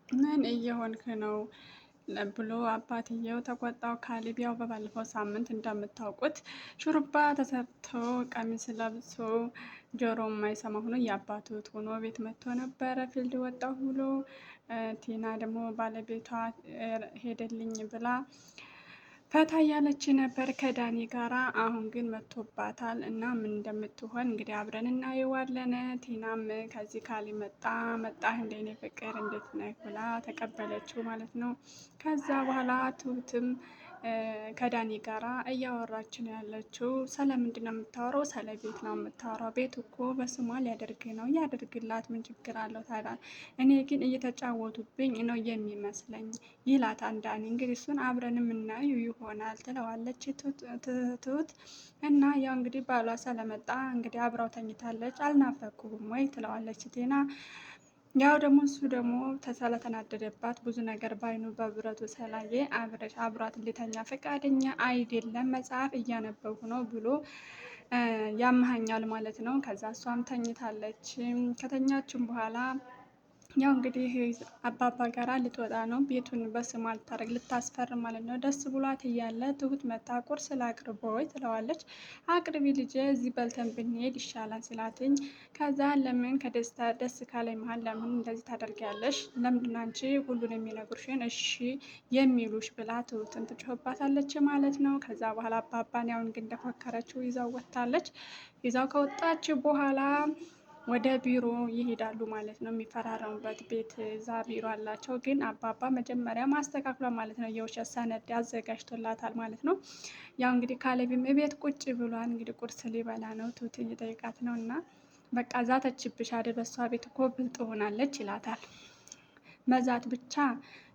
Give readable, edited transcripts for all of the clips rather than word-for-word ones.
ምን እየሆንክ ነው ብሎ አባትየው ተቆጣው። ካሌብ ያው በባለፈው ሳምንት እንደምታውቁት ሹሩባ ተሰርቶ ቀሚስ ለብሶ ጆሮ የማይሰማ ሆኖ የአባቱ ሆኖ ቤት መጥቶ ነበረ። ፊልድ ወጣሁ ብሎ ቲና ደግሞ ባለቤቷ ሄደልኝ ብላ ፈታ እያለች ነበር ከዳኒ ጋራ። አሁን ግን መጥቶባታል እና ምን እንደምትሆን እንግዲህ አብረን እናየዋለን። ቲናም ከዚህ ካሌብ መጣህ እንደ እኔ ፍቅር እንዴት ነህ ብላ ተቀበለችው ማለት ነው። ከዛ በኋላ ትሁትም ከዳኒ ጋራ እያወራች ነው ያለችው። ስለምንድን ነው የምታወራው? ስለ ቤት ነው የምታወራው። ቤት እኮ በስሟ ሊያደርግ ነው። ያደርግላት፣ ምን ችግር አለው ታዲያ? እኔ ግን እየተጫወቱብኝ ነው የሚመስለኝ ይላታል ዳኒ። እንግዲህ እሱን አብረን የምናየው ይሆናል ትለዋለች ትሁት እና ያው እንግዲህ ባሏ ስለመጣ እንግዲህ አብራው ተኝታለች። አልናፈኩም ወይ ትለዋለች ቴና። ያው ደግሞ እሱ ደግሞ ስለተናደደባት ብዙ ነገር ባይኑ በብረቱ ስላየ አብሯት ሊተኛ ፈቃደኛ አይደለም። መጽሐፍ እያነበብኩ ነው ብሎ ያመሃኛል ማለት ነው። ከዛ እሷም ተኝታለች። ከተኛችም በኋላ ያው እንግዲህ አባባ ጋራ ልትወጣ ነው። ቤቱን በስሟ ልታደርግ ልታስፈርም ማለት ነው። ደስ ብሏት እያለ ትሁት መታ ቁርስ ላቅርብ ወይ ትለዋለች። አቅርቢ ልጄ፣ እዚህ በልተን ብንሄድ ይሻላል ሲላትኝ፣ ከዛ ለምን ከደስታ ደስ ካለኝ መሀል ለምን እንደዚህ ታደርጊያለሽ? ለምንድን ነው አንቺ ሁሉን የሚነግሩሽን እሺ የሚሉሽ? ብላ ትሁትን ትጮህባታለች ማለት ነው። ከዛ በኋላ አባባን ያው እንግዲህ እንደፎከረችው ይዛው ወጥታለች። ይዛው ከወጣች በኋላ ወደ ቢሮ ይሄዳሉ ማለት ነው። የሚፈራረሙበት ቤት እዛ ቢሮ አላቸው። ግን አባባ መጀመሪያ ማስተካክሏል ማለት ነው። የውሸት ሰነድ አዘጋጅቶላታል ማለት ነው። ያው እንግዲህ ካሌብም ቤት ቁጭ ብሏል። እንግዲህ ቁርስ ሊበላ ነው። ትሁት እየጠየቃት ነው እና በቃ ዛተችብሽ አይደል? በሷ ቤት እኮ ብልጥ ሆናለች ይላታል። መዛት ብቻ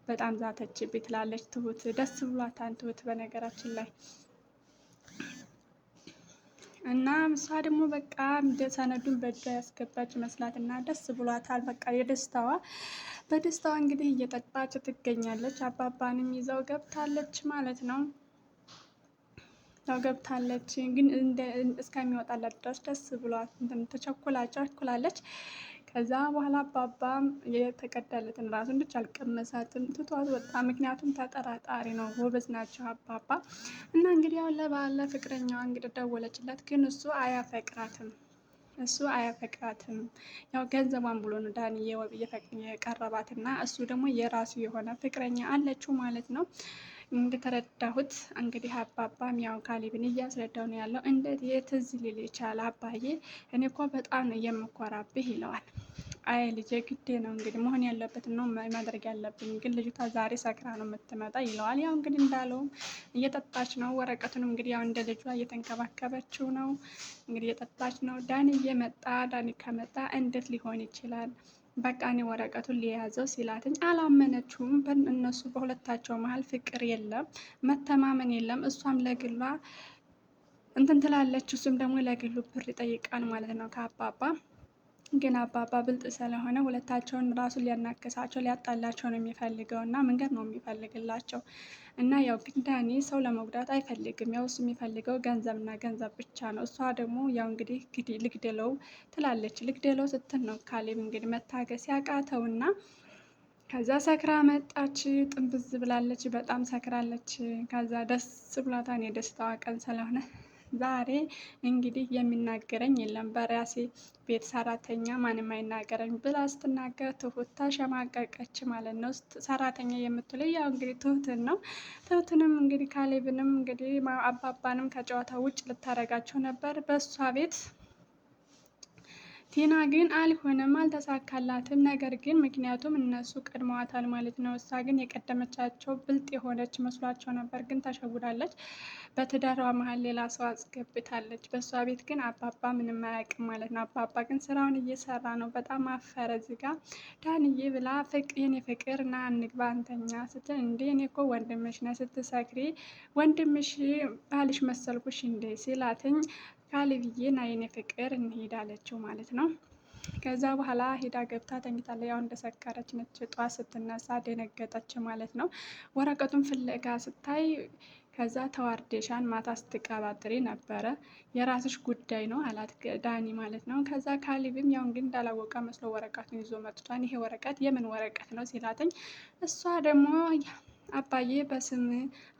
በጣም ዛተችብኝ ትላለች ትሁት። ደስ ብሏታል ትሁት በነገራችን ላይ እና እሷ ደግሞ በቃ ሰነዱን በእጇ ያስገባች መስላት እና ደስ ብሏታል። በቃ በደስታዋ እንግዲህ እየጠጣች ትገኛለች። አባባንም ይዘው ገብታለች ማለት ነው። ያው ገብታለች ግን እስከሚወጣላት ድረስ ደስ ብሏት ተቸኩላለች። ከዛ በኋላ አባባም የተቀዳለትን ራሱ እንድች አልቀመሳትም ትቷት ወጣ። ምክንያቱም ተጠራጣሪ ነው። ጎበዝ ናቸው አባባ። እና እንግዲህ አሁን ለባለ ፍቅረኛዋ እንግዲህ ደወለችለት። ግን እሱ አያፈቅራትም። ያው ገንዘቧን ብሎ ነው ዳኒ የቀረባት እና እሱ ደግሞ የራሱ የሆነ ፍቅረኛ አለችው ማለት ነው። እንደተረዳሁት እንግዲህ አባባም ያው ካሌብን እያስረዳው ነው ያለው። እንዴት የትዝ ሊል ይቻላል አባዬ? እኔ እኮ በጣም ነው የምኮራብህ ይለዋል። አይ ልጄ ግዴ ነው እንግዲህ መሆን ያለበትን ነው ማድረግ ያለብኝ። ግን ልጅቷ ዛሬ ሰክራ ነው የምትመጣ ይለዋል። ያው እንግዲህ እንዳለውም እየጠጣች ነው። ወረቀቱንም እንግዲህ ያው እንደ ልጇ እየተንከባከበችው ነው። እንግዲህ እየጠጣች ነው። ዳኒ ከመጣ እንዴት ሊሆን ይችላል? በቃ እኔ ወረቀቱን ሊያዘው ሲላትኝ አላመነችውም። እነሱ በሁለታቸው መሀል ፍቅር የለም፣ መተማመን የለም። እሷም ለግሏ እንትን ትላለች፣ እሱም ደግሞ ለግሉ ብር ይጠይቃል ማለት ነው ከአባባ። ግን አባባ ብልጥ ስለሆነ ሁለታቸውን ራሱ ሊያናክሳቸው ሊያጣላቸው ነው የሚፈልገው እና መንገድ ነው የሚፈልግላቸው። እና ያው ግን ዳኒ ሰው ለመጉዳት አይፈልግም። ያው እሱ የሚፈልገው ገንዘብና ገንዘብ ብቻ ነው። እሷ ደግሞ ያው እንግዲህ ልግደለው ትላለች። ልግደለው ስትል ነው ካሌብ እንግዲህ መታገስ ያቃተውና ከዛ ሰክራ መጣች። ጥንብዝ ብላለች፣ በጣም ሰክራለች። ከዛ ደስ ብሏታን የደስታዋ ቀን ስለሆነ ዛሬ እንግዲህ የሚናገረኝ የለም በራሴ ቤት ሰራተኛ ማንም አይናገረኝ ብላ ስትናገር ትሁት ተሸማቀቀች ማለት ነው። ሰራተኛ የምትለው ያው እንግዲህ ትሁትን ነው። ትሁትንም እንግዲህ ካሌብንም እንግዲህ አባባንም ከጨዋታ ውጭ ልታረጋቸው ነበር በእሷ ቤት። ቲና ግን አልሆነም፣ አልተሳካላትም። ነገር ግን ምክንያቱም እነሱ ቀድመዋታል ማለት ነው። እሷ ግን የቀደመቻቸው ብልጥ የሆነች መስሏቸው ነበር፣ ግን ተሸውዳለች። በትዳሯ መሀል ሌላ ሰው አስገብታለች። በእሷ ቤት ግን አባባ ምንም አያውቅም ማለት ነው። አባባ ግን ስራውን እየሰራ ነው። በጣም አፈረ። እዚጋ ዳንዬ ብላ የኔ ፍቅር ና እንግባ አንተኛ ስትል፣ እንዴ እኔ እኮ ወንድምሽ ነ ስትሰክሪ ወንድምሽ ባልሽ መሰልኩሽ እንዴ ሲላትኝ፣ ካሌብዬ ና የኔ ፍቅር እንሄዳለችው ማለት ነው። ከዛ በኋላ ሄዳ ገብታ ተኝታለች። ያው እንደሰከረች ነች። ጧት ስትነሳ ደነገጠች ማለት ነው። ወረቀቱን ፍለጋ ስታይ ከዛ ተዋርዴሻን ማታ ስትቀባጥሪ ነበረ፣ የራስሽ ጉዳይ ነው አላት ዳኒ ማለት ነው። ከዛ ካሊብም ያው እንግዲህ እንዳላወቀ መስሎ ወረቀቱን ይዞ መጥቷል። ይሄ ወረቀት የምን ወረቀት ነው ሲላተኝ፣ እሷ ደግሞ አባዬ በስም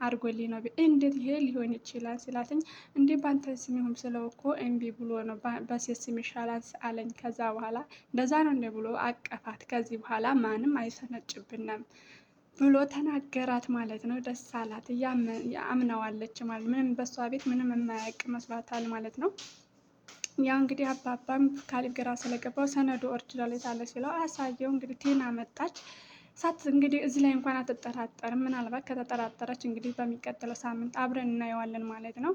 አድርጎልኝ ነው። እንዴት ይሄ ሊሆን ይችላል ሲላተኝ፣ እንዴ ባንተ ስም ይሁን ስለው እኮ እምቢ ብሎ ነው በሴት ስም ይሻላል አለኝ። ከዛ በኋላ እንደዛ ነው እንደ ብሎ አቀፋት። ከዚህ በኋላ ማንም አይሰነጭብንም ብሎ ተናገራት ማለት ነው። ደስ አላት፣ አምነዋለች ማለት ምንም በሷ ቤት ምንም የማያውቅ መስሏታል ማለት ነው። ያው እንግዲህ አባባም ካሊብ ግራ ስለገባው ሰነዱ ኦሪጂናል የታለ ሲለው አሳየው። እንግዲህ ቲና መጣች። እንግዲህ እዚህ ላይ እንኳን አትጠራጠርም። ምናልባት ከተጠራጠረች እንግዲህ በሚቀጥለው ሳምንት አብረን እናየዋለን ማለት ነው።